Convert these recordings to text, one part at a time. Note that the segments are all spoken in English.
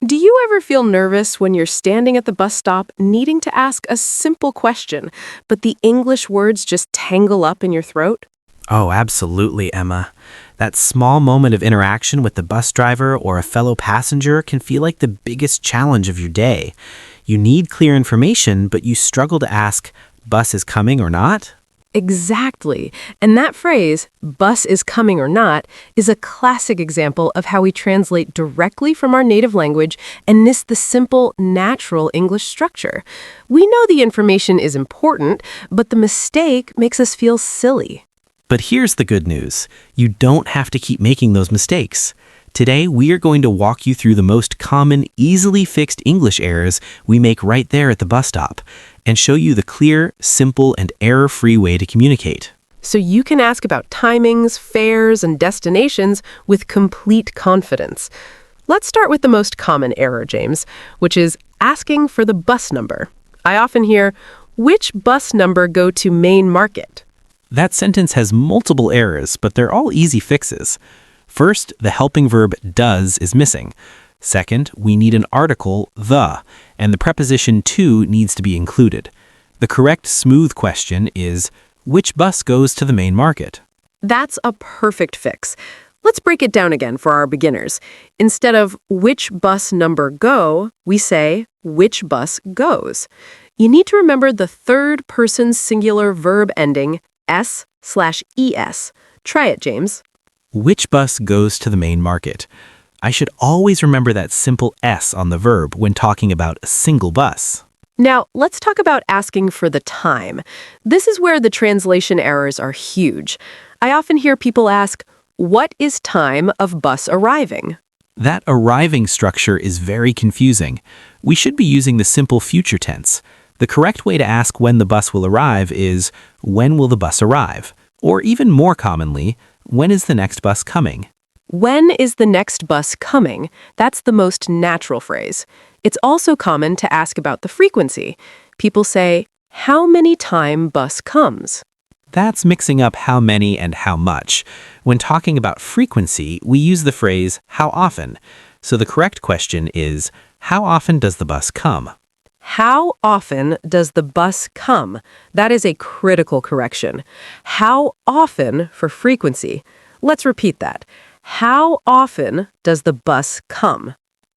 Do you ever feel nervous when you're standing at the bus stop needing to ask a simple question, but the English words just tangle up in your throat? Oh, absolutely, Emma. That small moment of interaction with the bus driver or a fellow passenger can feel like the biggest challenge of your day. You need clear information, but you struggle to ask, bus is coming or not? Exactly. And that phrase, bus is coming or not, is a classic example of how we translate directly from our native language and miss the simple, natural English structure. We know the information is important, but the mistake makes us feel silly. But here's the good news. You don't have to keep making those mistakes. Today, we are going to walk you through the most common, easily fixed English errors we make right there at the bus stop, and show you the clear, simple, and error-free way to communicate. So you can ask about timings, fares, and destinations with complete confidence. Let's start with the most common error, James, which is asking for the bus number. I often hear, which bus number go to Main Market? That sentence has multiple errors, but they're all easy fixes. First, the helping verb does is missing. Second, we need an article, the, and the preposition to needs to be included. The correct smooth question is, which bus goes to the Main Market? That's a perfect fix. Let's break it down again for our beginners. Instead of which bus number go, we say which bus goes. You need to remember the third person singular verb ending s/es. Try it, James. Which bus goes to the Main Market? I should always remember that simple S on the verb when talking about a single bus. Now, let's talk about asking for the time. This is where the translation errors are huge. I often hear people ask, what is time of bus arriving? That arriving structure is very confusing. We should be using the simple future tense. The correct way to ask when the bus will arrive is, when will the bus arrive? Or even more commonly, when is the next bus coming? When is the next bus coming? That's the most natural phrase. It's also common to ask about the frequency. People say, how many time bus comes? That's mixing up how many and how much. When talking about frequency, we use the phrase how often. So the correct question is, how often does the bus come? How often does the bus come? That is a critical correction. How often for frequency. Let's repeat that. How often does the bus come?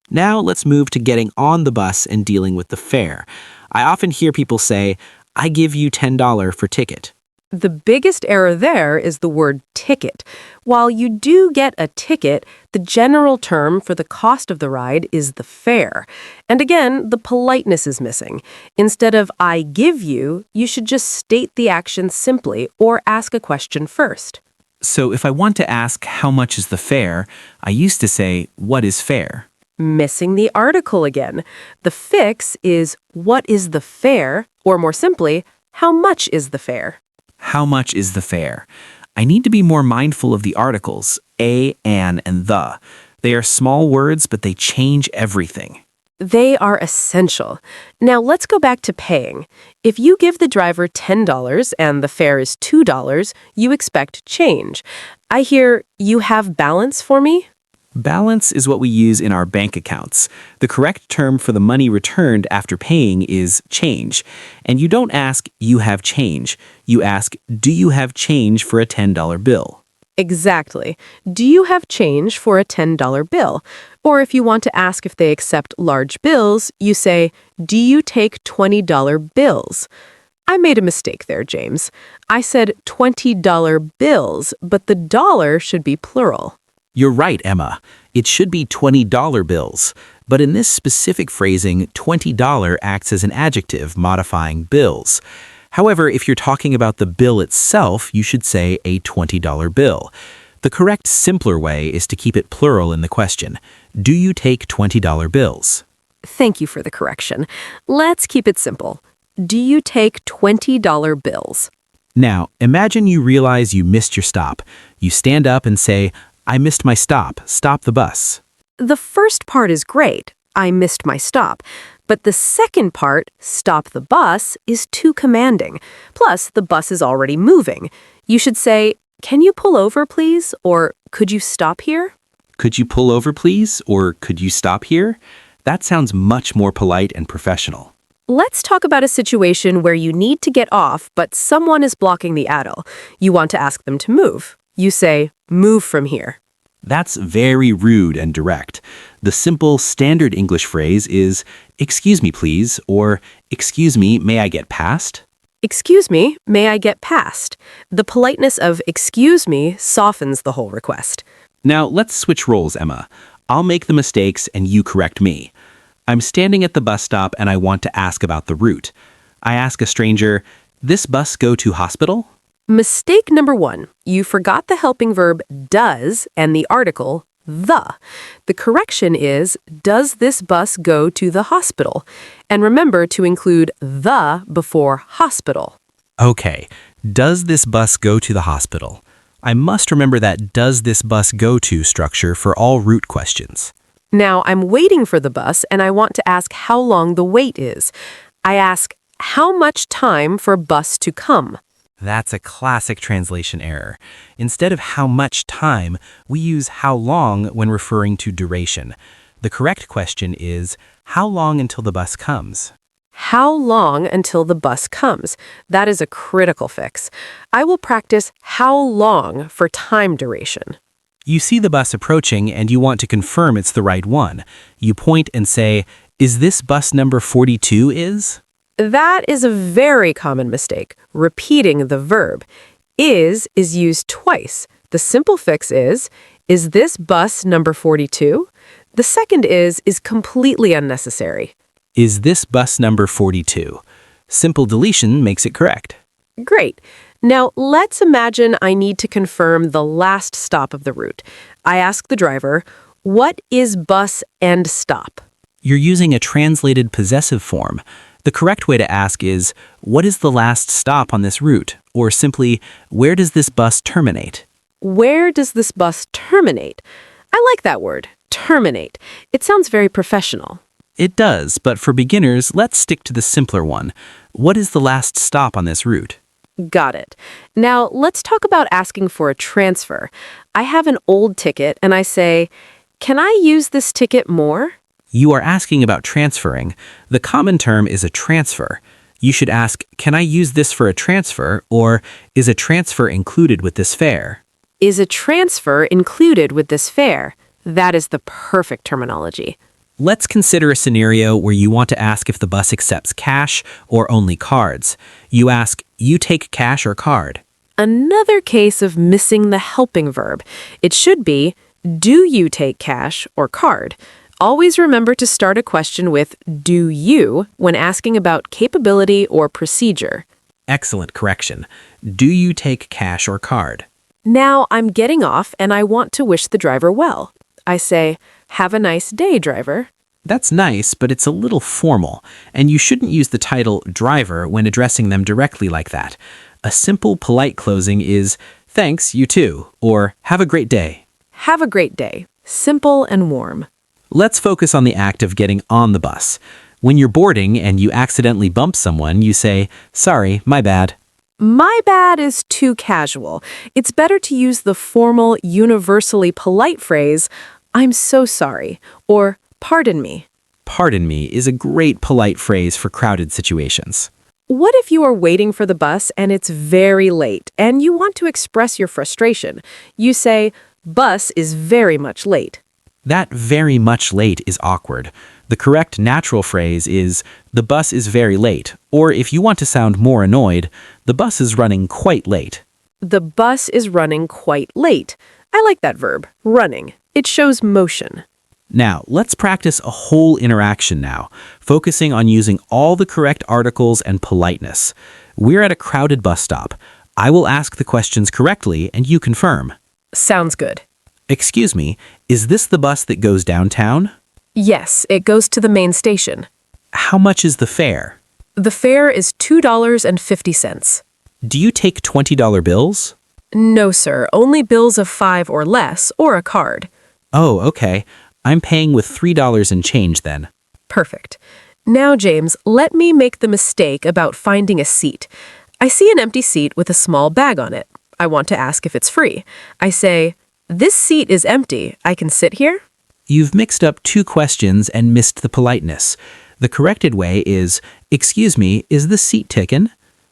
Now let's move to getting on the bus and dealing with the fare. I often hear people say, I give you $10 for ticket. The biggest error there is the word ticket. While you do get a ticket, the general term for the cost of the ride is the fare. And again, the politeness is missing. Instead of I give you, you should just state the action simply or ask a question first. So if I want to ask how much is the fare, I used to say, what is fare? Missing the article again. The fix is what is the fare, or more simply, how much is the fare? How much is the fare? I need to be more mindful of the articles, a, an, and the. They are small words, but they change everything. They are essential. Now let's go back to paying. If you give the driver $10 and the fare is $2, you expect change. I hear, you have balance for me? Balance is what we use in our bank accounts. The correct term for the money returned after paying is change. And you don't ask, you have change. You ask, do you have change for a $10 bill? Exactly. Do you have change for a $10 bill? Or if you want to ask if they accept large bills, you say, do you take $20 bills? I made a mistake there, James. I said $20 bills, but the dollar should be plural. You're right, Emma. It should be $20 bills. But in this specific phrasing, $20 acts as an adjective modifying bills. However, if you're talking about the bill itself, you should say a $20 bill. The correct, simpler way is to keep it plural in the question. Do you take $20 bills? Thank you for the correction. Let's keep it simple. Do you take $20 bills? Now, imagine you realize you missed your stop. You stand up and say, I missed my stop. Stop the bus. The first part is great. I missed my stop. But the second part, stop the bus, is too commanding. Plus, the bus is already moving. You should say, can you pull over, please? Or could you stop here? Could you pull over, please? Or could you stop here? That sounds much more polite and professional. Let's talk about a situation where you need to get off, but someone is blocking the aisle. You want to ask them to move. You say, move from here. That's very rude and direct. The simple, standard English phrase is, excuse me, please, or excuse me, may I get past? Excuse me, may I get past? The politeness of excuse me softens the whole request. Now, let's switch roles, Emma. I'll make the mistakes and you correct me. I'm standing at the bus stop and I want to ask about the route. I ask a stranger, this bus go to hospital? Mistake number 1. You forgot the helping verb does and the article the. The correction is, does this bus go to the hospital? And remember to include the before hospital. Okay, does this bus go to the hospital? I must remember that does this bus go to structure for all route questions. Now I'm waiting for the bus and I want to ask how long the wait is. I ask, how much time for bus to come? That's a classic translation error. Instead of how much time, we use how long when referring to duration. The correct question is, how long until the bus comes? How long until the bus comes? That is a critical fix. I will practice how long for time duration. You see the bus approaching and you want to confirm it's the right one. You point and say, is this bus number 42 is? That is a very common mistake, repeating the verb. Is used twice. The simple fix is this bus number 42? The second is completely unnecessary. Is this bus number 42? Simple deletion makes it correct. Great. Now, let's imagine I need to confirm the last stop of the route. I ask the driver, what is bus end stop? You're using a translated possessive form. The correct way to ask is, what is the last stop on this route? Or simply, where does this bus terminate? Where does this bus terminate? I like that word, terminate. It sounds very professional. It does, but for beginners, let's stick to the simpler one. What is the last stop on this route? Got it. Now, let's talk about asking for a transfer. I have an old ticket and I say, can I use this ticket more? You are asking about transferring. The common term is a transfer. You should ask, can I use this for a transfer? Or is a transfer included with this fare? Is a transfer included with this fare? That is the perfect terminology. Let's consider a scenario where you want to ask if the bus accepts cash or only cards. You ask, you take cash or card? Another case of missing the helping verb. It should be, do you take cash or card? Always remember to start a question with do you when asking about capability or procedure. Excellent correction. Do you take cash or card? Now I'm getting off and I want to wish the driver well. I say, have a nice day, driver. That's nice, but it's a little formal, and you shouldn't use the title driver when addressing them directly like that. A simple, polite closing is, thanks, you too, or have a great day. Have a great day. Simple and warm. Let's focus on the act of getting on the bus. When you're boarding and you accidentally bump someone, you say, sorry, my bad. My bad is too casual. It's better to use the formal, universally polite phrase, I'm so sorry, or pardon me. Pardon me is a great polite phrase for crowded situations. What if you are waiting for the bus and it's very late and you want to express your frustration? You say, bus is very much late. That very much late is awkward. The correct natural phrase is, the bus is very late, or if you want to sound more annoyed, the bus is running quite late. The bus is running quite late. I like that verb, running. It shows motion. Now, let's practice a whole interaction now, focusing on using all the correct articles and politeness. We're at a crowded bus stop. I will ask the questions correctly and you confirm. Sounds good. Excuse me, is this the bus that goes downtown? Yes, it goes to the main station. How much is the fare? The fare is $2.50. Do you take $20 bills? No, sir. Only bills of $5 or less, or a card. Oh, okay. I'm paying with $3 and change then. Perfect. Now, James, let me make the mistake about finding a seat. I see an empty seat with a small bag on it. I want to ask if it's free. I say, this seat is empty. I can sit here? You've mixed up two questions and missed the politeness. The corrected way is, "Excuse me, is this seat taken?"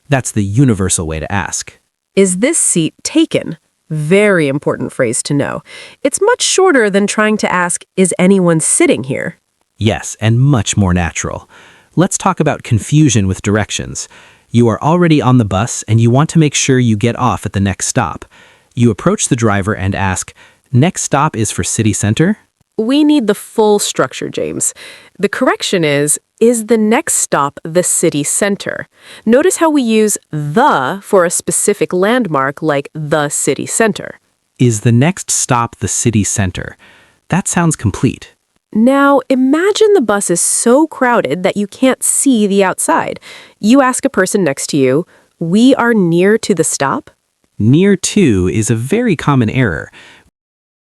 That's the universal way to ask. Is this seat taken? Very important phrase to know. It's much shorter than trying to ask, is anyone sitting here? Yes, and much more natural. Let's talk about confusion with directions. You are already on the bus and you want to make sure you get off at the next stop. You approach the driver and ask, "Next stop is for city center?" We need the full structure, James. The correction is the next stop the city center? Notice how we use the for a specific landmark like the city center. Is the next stop the city center? That sounds complete. Now, imagine the bus is so crowded that you can't see the outside. You ask a person next to you, "We are near to the stop?" Near to is a very common error.